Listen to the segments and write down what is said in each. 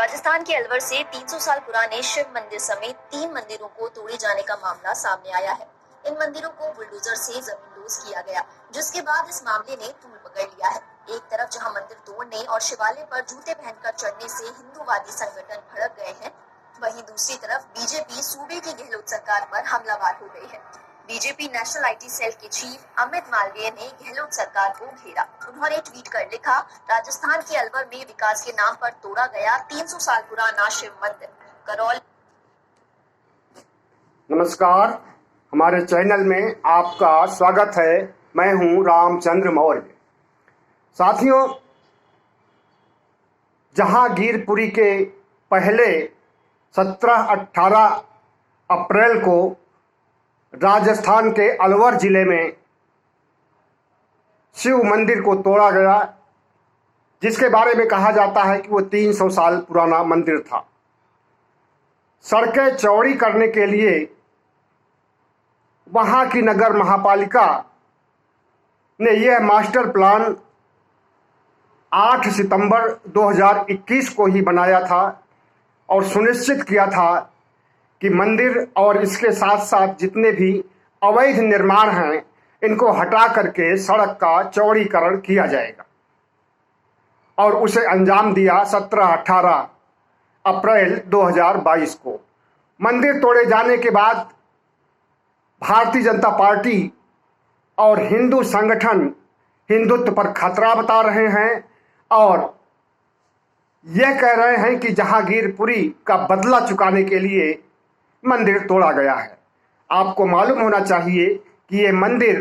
राजस्थान के अलवर से 300 साल पुराने शिव मंदिर समेत 3 मंदिरों को तोड़े जाने का मामला सामने आया है। इन मंदिरों को बुलडोजर से जमींदोज किया गया, जिसके बाद इस मामले ने तूल पकड़ लिया है। एक तरफ जहां मंदिर तोड़ने और शिवालय पर जूते पहनकर चढ़ने से हिंदूवादी संगठन भड़क गए हैं, वहीं दूसरी तरफ बीजेपी सूबे की गहलोत सरकार पर हमलावर हो गई है। बीजेपी नेशनल आईटी सेल के चीफ अमित मालवीय ने गहलोत सरकार को घेरा। उन्होंने ट्वीट कर लिखा, राजस्थान के अलवर में विकास के नाम पर तोड़ा गया 300 साल पुराना शिव मंदिर। करौल। नमस्कार, हमारे चैनल में आपका स्वागत है। मैं हूं रामचंद्र मौर्य। साथियों, जहांगीरपुरी के पहले 17-18 अप्रैल को राजस्थान के अलवर जिले में शिव मंदिर को तोड़ा गया, जिसके बारे में कहा जाता है कि वो 300 साल पुराना मंदिर था। सड़कें चौड़ी करने के लिए वहाँ की नगर महापालिका ने यह मास्टर प्लान 8 सितंबर 2021 को ही बनाया था और सुनिश्चित किया था कि मंदिर और इसके साथ साथ जितने भी अवैध निर्माण हैं, इनको हटा करके सड़क का चौड़ीकरण किया जाएगा। और उसे अंजाम दिया 17-18 अप्रैल 2022 को। मंदिर तोड़े जाने के बाद भारतीय जनता पार्टी और हिंदू संगठन हिंदुत्व पर खतरा बता रहे हैं और यह कह रहे हैं कि जहांगीरपुरी का बदला चुकाने के लिए मंदिर तोड़ा गया है। आपको मालूम होना चाहिए कि ये मंदिर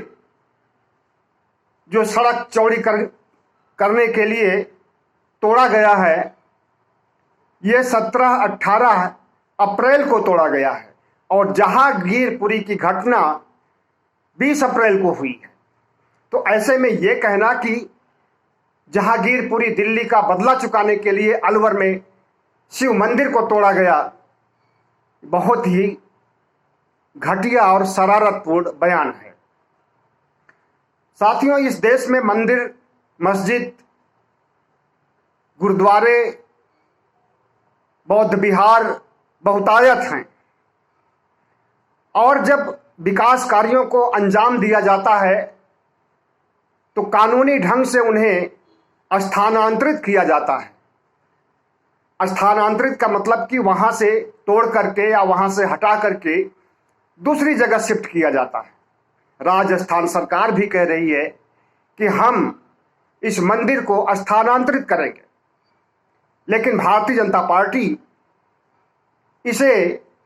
जो सड़क चौड़ी करने के लिए तोड़ा गया है, ये 17-18 अप्रैल को तोड़ा गया है और जहांगीरपुरी की घटना 20 अप्रैल को हुई है। तो ऐसे में ये कहना कि जहांगीरपुरी दिल्ली का बदला चुकाने के लिए अलवर में शिव मंदिर को तोड़ा गया, बहुत ही घटिया और शरारतपूर्ण बयान है। साथियों, इस देश में मंदिर, मस्जिद, गुरुद्वारे, बौद्ध विहार बहुतायत हैं और जब विकास कार्यों को अंजाम दिया जाता है तो कानूनी ढंग से उन्हें स्थानांतरित किया जाता है। स्थानांतरित का मतलब कि वहां से तोड़ करके या वहां से हटा करके दूसरी जगह शिफ्ट किया जाता है। राजस्थान सरकार भी कह रही है कि हम इस मंदिर को स्थानांतरित करेंगे, लेकिन भारतीय जनता पार्टी इसे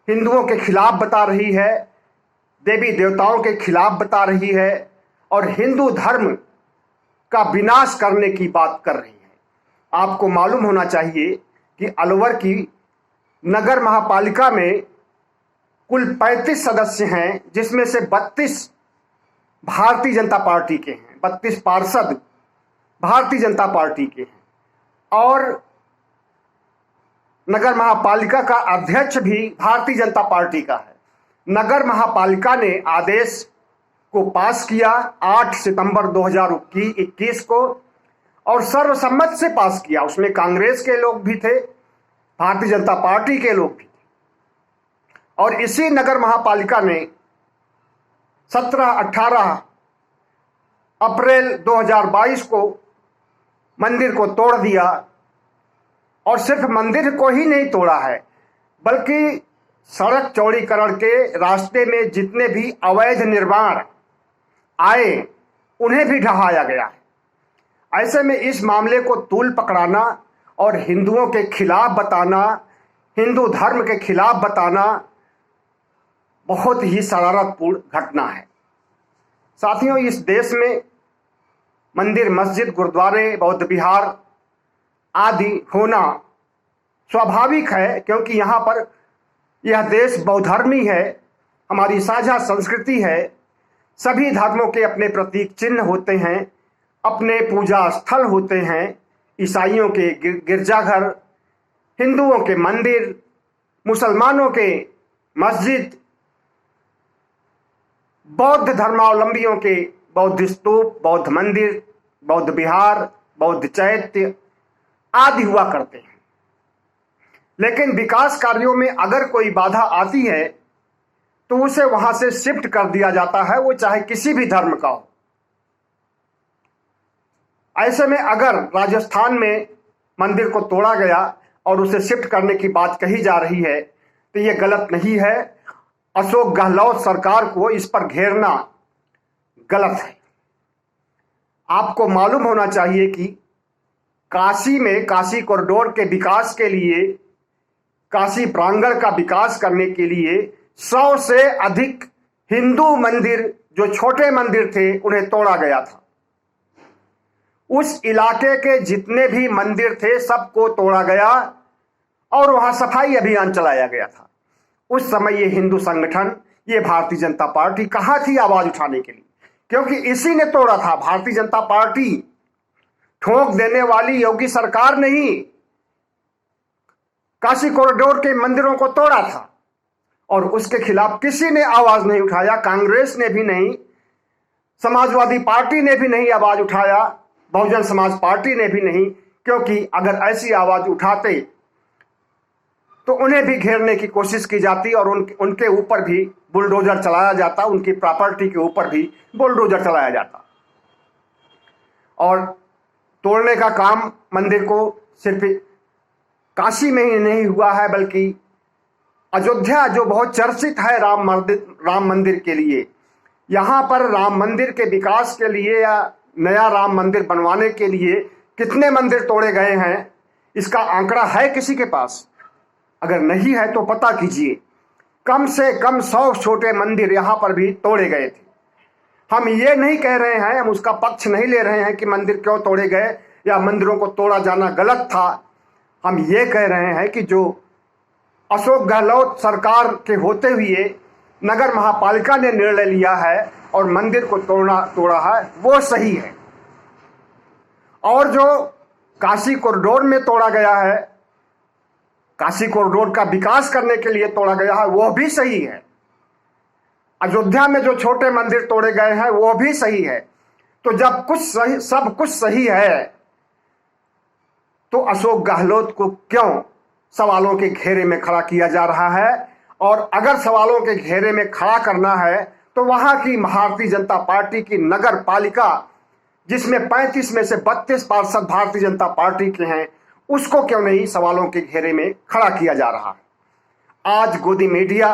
हिंदुओं के खिलाफ बता रही है, देवी देवताओं के खिलाफ बता रही है और हिंदू धर्म का विनाश करने की बात कर रही है। आपको मालूम होना चाहिए कि अलवर की नगर महापालिका में कुल 35 सदस्य हैं, जिसमें से 32 भारतीय जनता पार्टी के हैं, 32 पार्षद भारतीय जनता पार्टी के हैं और नगर महापालिका का अध्यक्ष भी भारतीय जनता पार्टी का है। नगर महापालिका ने आदेश को पास किया 8 सितंबर 2021 को और सर्वसम्मत से पास किया। उसमें कांग्रेस के लोग भी थे, भारतीय जनता पार्टी के लोग भी थे और इसी नगर महापालिका ने 17-18 अप्रैल 2022 को मंदिर को तोड़ दिया और सिर्फ मंदिर को ही नहीं तोड़ा है, बल्कि सड़क चौड़ीकरण के रास्ते में जितने भी अवैध निर्माण आए उन्हें भी ढहाया गया है। ऐसे में इस मामले को तूल पकड़ाना और हिंदुओं के खिलाफ बताना, हिंदू धर्म के खिलाफ बताना बहुत ही शरारतपूर्ण घटना है। साथियों, इस देश में मंदिर, मस्जिद, गुरुद्वारे, बौद्ध विहार आदि होना स्वाभाविक है, क्योंकि यहाँ पर यह देश बहुधर्मी है, हमारी साझा संस्कृति है। सभी धर्मों के अपने प्रतीक चिन्ह होते हैं, अपने पूजा स्थल होते हैं। ईसाइयों के गिरजाघर, हिंदुओं के मंदिर, मुसलमानों के मस्जिद, बौद्ध धर्मावलंबियों के बौद्ध स्तूप, बौद्ध मंदिर, बौद्ध विहार, बौद्ध चैत्य आदि हुआ करते हैं। लेकिन विकास कार्यों में अगर कोई बाधा आती है तो उसे वहां से शिफ्ट कर दिया जाता है, वो चाहे किसी भी धर्म का हो। ऐसे में अगर राजस्थान में मंदिर को तोड़ा गया और उसे शिफ्ट करने की बात कही जा रही है तो ये गलत नहीं है। अशोक गहलोत सरकार को इस पर घेरना गलत है। आपको मालूम होना चाहिए कि काशी में काशी कॉरिडोर के विकास के लिए, काशी प्रांगण का विकास करने के लिए 100 से अधिक हिंदू मंदिर, जो छोटे मंदिर थे, उन्हें तोड़ा गया था। उस इलाके के जितने भी मंदिर थे सबको तोड़ा गया और वहां सफाई अभियान चलाया गया था। उस समय ये हिंदू संगठन, ये भारतीय जनता पार्टी कहां थी आवाज उठाने के लिए? क्योंकि इसी ने तोड़ा था। भारतीय जनता पार्टी ठोक देने वाली योगी सरकार ने ही काशी कॉरिडोर के मंदिरों को तोड़ा था और उसके खिलाफ किसी ने आवाज नहीं उठाया। कांग्रेस ने भी नहीं, समाजवादी पार्टी ने भी नहीं आवाज उठाया, बहुजन समाज पार्टी ने भी नहीं, क्योंकि अगर ऐसी आवाज उठाते तो उन्हें भी घेरने की कोशिश की जाती और उनके ऊपर भी बुलडोजर चलाया जाता, उनकी प्रॉपर्टी के ऊपर भी बुलडोजर चलाया जाता। और तोड़ने का काम मंदिर को सिर्फ काशी में ही नहीं हुआ है, बल्कि अयोध्या जो बहुत चर्चित है राम मंदिर के लिए, यहाँ पर राम मंदिर के विकास के लिए या नया राम मंदिर बनवाने के लिए कितने मंदिर तोड़े गए हैं, इसका आंकड़ा है किसी के पास? अगर नहीं है तो पता कीजिए। कम से कम 100 छोटे मंदिर यहाँ पर भी तोड़े गए थे। हम ये नहीं कह रहे हैं, हम उसका पक्ष नहीं ले रहे हैं कि मंदिर क्यों तोड़े गए या मंदिरों को तोड़ा जाना गलत था। हम ये कह रहे हैं कि जो अशोक गहलोत सरकार के होते हुए नगर महापालिका ने निर्णय लिया है और मंदिर को तोड़ा है, वो सही है। और जो काशी कॉरिडोर में तोड़ा गया है, काशी कॉरिडोर का विकास करने के लिए तोड़ा गया है, वो भी सही है। अयोध्या में जो छोटे मंदिर तोड़े गए हैं वो भी सही है। तो जब सब कुछ सही है तो अशोक गहलोत को क्यों सवालों के घेरे में खड़ा किया जा रहा है? और अगर सवालों के घेरे में खड़ा करना है तो वहां की भारतीय जनता पार्टी की नगर पालिका, जिसमें 35 में से 32 पार्षद भारतीय जनता पार्टी के हैं, उसको क्यों नहीं सवालों के घेरे में खड़ा किया जा रहा है? आज गोदी मीडिया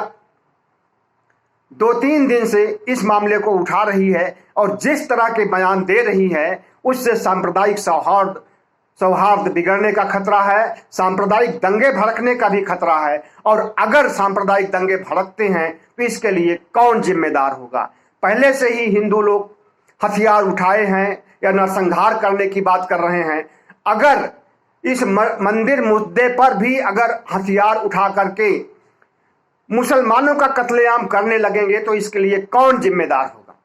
2-3 दिन से इस मामले को उठा रही है और जिस तरह के बयान दे रही है उससे सांप्रदायिक सौहार्द बिगड़ने का खतरा है, सांप्रदायिक दंगे भड़कने का भी खतरा है। और अगर सांप्रदायिक दंगे भड़कते हैं तो इसके लिए कौन जिम्मेदार होगा? पहले से ही हिंदू लोग हथियार उठाए हैं या नरसंहार करने की बात कर रहे हैं। अगर इस मंदिर मुद्दे पर भी अगर हथियार उठा करके मुसलमानों का कत्लेआम करने लगेंगे तो इसके लिए कौन जिम्मेदार होगा?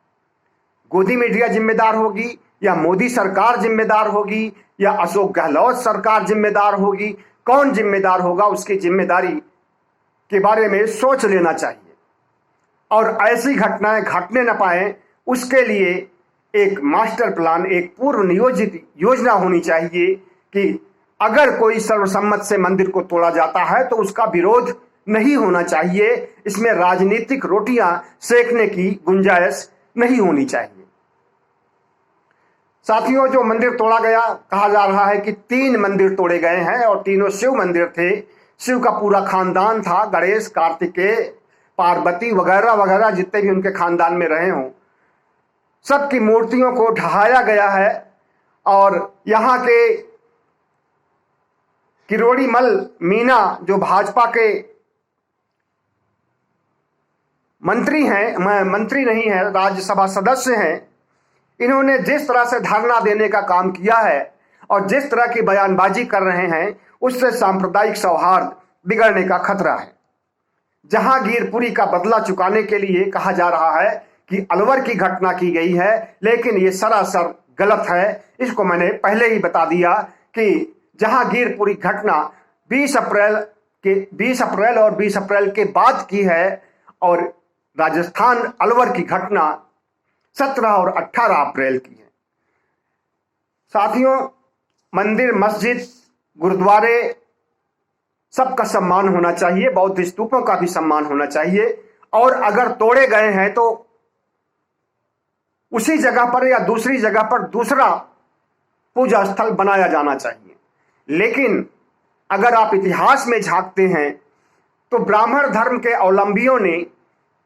गोदी मीडिया जिम्मेदार होगी या मोदी सरकार जिम्मेदार होगी या अशोक गहलोत सरकार जिम्मेदार होगी? कौन जिम्मेदार होगा? उसकी जिम्मेदारी के बारे में सोच लेना चाहिए और ऐसी घटनाएं घटने न पाए उसके लिए एक मास्टर प्लान, एक पूर्व नियोजित योजना होनी चाहिए कि अगर कोई सर्वसम्मत से मंदिर को तोड़ा जाता है तो उसका विरोध नहीं होना चाहिए। इसमें राजनीतिक रोटियां सेकने की गुंजाइश नहीं होनी चाहिए। साथियों, जो मंदिर तोड़ा गया, कहा जा रहा है कि 3 मंदिर तोड़े गए हैं और तीनों शिव मंदिर थे। शिव का पूरा खानदान था, गणेश, कार्तिकेय, पार्वती वगैरह वगैरह जितने भी उनके खानदान में रहे हों, सबकी मूर्तियों को ढहाया गया है। और यहाँ के किरोड़ीमल मीना जो भाजपा के मंत्री हैं, मंत्री नहीं है, राज्यसभा सदस्य हैं, इन्होंने जिस तरह से धरना देने का काम किया है और जिस तरह की बयानबाजी कर रहे हैं उससे सांप्रदायिक सौहार्द बिगड़ने का खतरा है। जहांगीरपुरी का बदला चुकाने के लिए कहा जा रहा है कि अलवर की घटना की गई है, लेकिन ये सरासर गलत है। इसको मैंने पहले ही बता दिया कि जहांगीरपुरी घटना 20 अप्रैल और 20 अप्रैल के बाद की है और राजस्थान अलवर की घटना 17 और 18 अप्रैल की है। साथियों, मंदिर, मस्जिद, गुरुद्वारे सबका सम्मान होना चाहिए, बौद्ध स्तूपों का भी सम्मान होना चाहिए। और अगर तोड़े गए हैं तो उसी जगह पर या दूसरी जगह पर दूसरा पूजा स्थल बनाया जाना चाहिए। लेकिन अगर आप इतिहास में झांकते हैं तो ब्राह्मण धर्म के अवलंबियों ने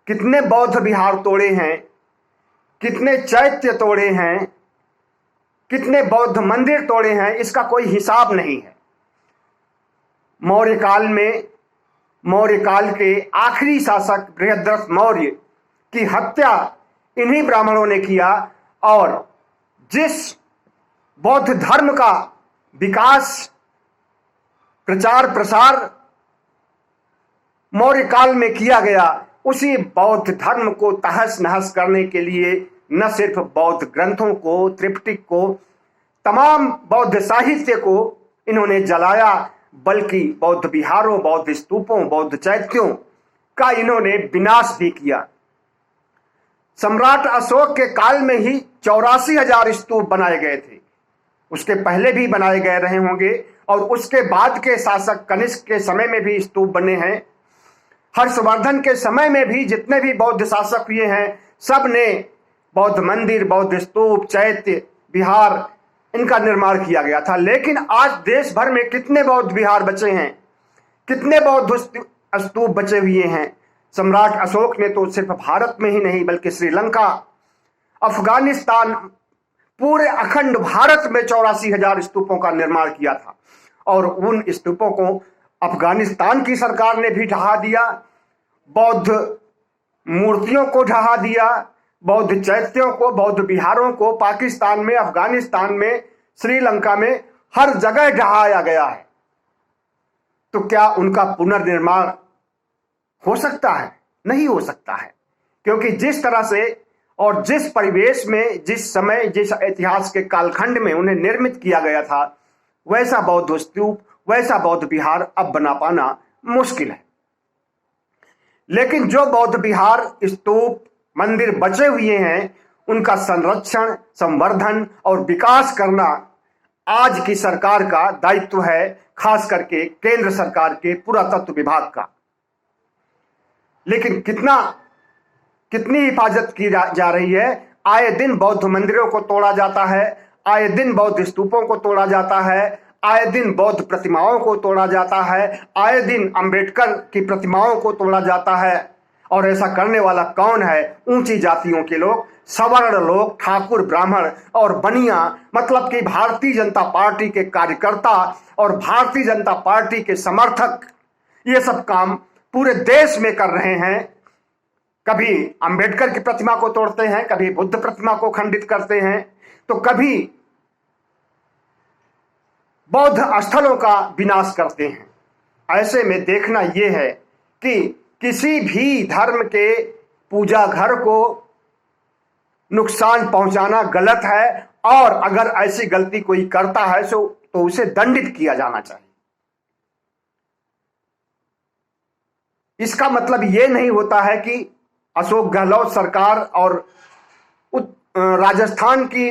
कितने बौद्ध विहार तोड़े हैं, कितने चैत्य तोड़े हैं, कितने बौद्ध मंदिर तोड़े हैं, इसका कोई हिसाब नहीं है। मौर्य काल के आखिरी शासक बृहद्रथ मौर्य की हत्या इन्हीं ब्राह्मणों ने किया। और जिस बौद्ध धर्म का विकास प्रचार प्रसार मौर्य काल में किया गया, उसी बौद्ध धर्म को तहस नहस करने के लिए न सिर्फ बौद्ध ग्रंथों को, त्रिपिटक को, तमाम बौद्ध साहित्य को इन्होंने जलाया, बल्कि बौद्ध विहारों, बौद्ध स्तूपों, बौद्ध चैत्यों का इन्होंने विनाश भी किया। सम्राट अशोक के काल में ही 84,000 स्तूप बनाए गए थे। उसके पहले भी बनाए गए रहे होंगे और उसके बाद के शासक कनिष्क के समय में भी स्तूप बने हैं। हर्षवर्धन के समय में भी जितने भी बौद्ध शासक हुए हैं, सब ने बौद्ध मंदिर, बौद्ध स्तूप, चैत्य, विहार, इनका निर्माण किया गया था। लेकिन आज देश भर में कितने बौद्ध विहार बचे हैं, कितने बौद्ध स्तूप बचे हुए हैं। सम्राट अशोक ने तो सिर्फ भारत में ही नहीं बल्कि श्रीलंका, अफगानिस्तान, पूरे अखंड भारत में 84,000 स्तूपों का निर्माण किया था। और उन स्तूपों को अफगानिस्तान की सरकार ने भी ढहा दिया, बौद्ध मूर्तियों को ढहा दिया, बौद्ध चैत्यों को, बौद्ध विहारों को पाकिस्तान में, अफगानिस्तान में, श्रीलंका में हर जगह ढहाया गया है। तो क्या उनका पुनर्निर्माण हो सकता है? नहीं हो सकता है, क्योंकि जिस तरह से और जिस परिवेश में, जिस समय, जिस इतिहास के कालखंड में उन्हें निर्मित किया गया था, वैसा बौद्ध स्तूप, वैसा बौद्ध विहार अब बना पाना मुश्किल है। लेकिन जो बौद्ध विहार, स्तूप, मंदिर बचे हुए हैं, उनका संरक्षण, संवर्धन और विकास करना आज की सरकार का दायित्व है, खास करके केंद्र सरकार के पुरातत्व विभाग का। लेकिन कितनी हिफाजत की जा रही है? आए दिन बौद्ध मंदिरों को तोड़ा जाता है, आए दिन बौद्ध स्तूपों को तोड़ा जाता है, आए दिन बौद्ध प्रतिमाओं को तोड़ा जाता है, आए दिन अंबेडकर की प्रतिमाओं को तोड़ा जाता है। और ऐसा करने वाला कौन है? ऊंची जातियों के लोग, सवर्ण लोग, ठाकुर, ब्राह्मण और बनिया, मतलब कि भारतीय जनता पार्टी के कार्यकर्ता और भारतीय जनता पार्टी के समर्थक ये सब काम पूरे देश में कर रहे हैं। कभी अंबेडकर की प्रतिमा को तोड़ते हैं, कभी बुद्ध प्रतिमा को खंडित करते हैं, तो कभी बौद्ध स्थलों का विनाश करते हैं। ऐसे में देखना यह है कि किसी भी धर्म के पूजा घर को नुकसान पहुंचाना गलत है, और अगर ऐसी गलती कोई करता है तो उसे दंडित किया जाना चाहिए। इसका मतलब यह नहीं होता है कि अशोक गहलोत सरकार और राजस्थान की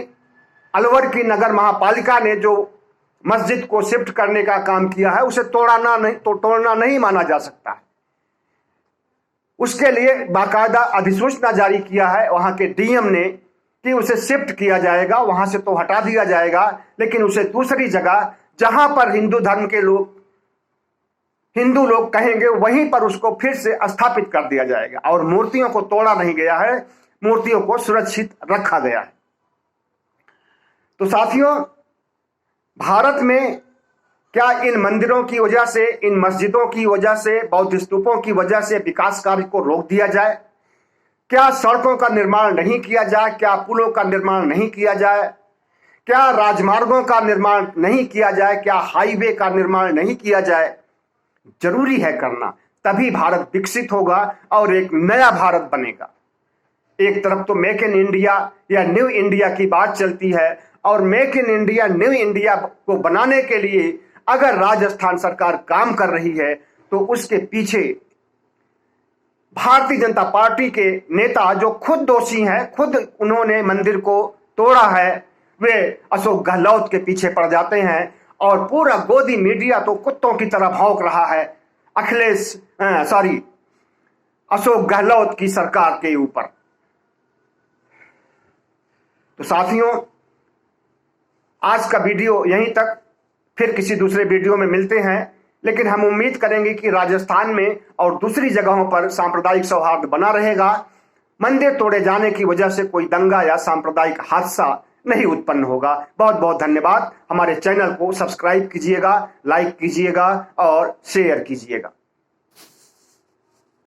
अलवर की नगर महापालिका ने जो मस्जिद को शिफ्ट करने का काम किया है, उसे तोड़ना नहीं माना जा सकता है। उसके लिए बाकायदा अधिसूचना जारी किया है वहां के डीएम ने कि उसे शिफ्ट किया जाएगा, वहां से तो हटा दिया जाएगा, लेकिन उसे दूसरी जगह जहां पर हिंदू लोग कहेंगे वहीं पर उसको फिर से स्थापित कर दिया जाएगा। और मूर्तियों को तोड़ा नहीं गया है, मूर्तियों को सुरक्षित रखा गया है। तो साथियों, भारत में क्या इन मंदिरों की वजह से, इन मस्जिदों की वजह से, बौद्ध स्तूपों की वजह से विकास कार्य को रोक दिया जाए? क्या सड़कों का निर्माण नहीं किया जाए? क्या पुलों का निर्माण नहीं किया जाए? क्या राजमार्गों का निर्माण नहीं किया जाए? क्या हाईवे का निर्माण नहीं किया जाए? जरूरी है करना, तभी भारत विकसित होगा और एक नया भारत बनेगा। एक तरफ तो मेक इन इंडिया या न्यू इंडिया की बात चलती है, और make in India, new India को बनाने के लिए अगर राजस्थान सरकार काम कर रही है तो उसके पीछे भारतीय जनता पार्टी के नेता जो खुद दोषी हैं, खुद उन्होंने मंदिर को तोड़ा है, वे अशोक गहलोत के पीछे पड़ जाते हैं और पूरा गोदी मीडिया तो कुत्तों की तरह भौंक रहा है अशोक गहलोत की सरकार के ऊपर। तो साथियों, आज का वीडियो यहीं तक, फिर किसी दूसरे वीडियो में मिलते हैं। लेकिन हम उम्मीद करेंगे कि राजस्थान में और दूसरी जगहों पर सांप्रदायिक सौहार्द बना रहेगा, मंदिर तोड़े जाने की वजह से कोई दंगा या सांप्रदायिक हादसा नहीं उत्पन्न होगा। बहुत बहुत धन्यवाद। हमारे चैनल को सब्सक्राइब कीजिएगा, लाइक कीजिएगा और शेयर कीजिएगा।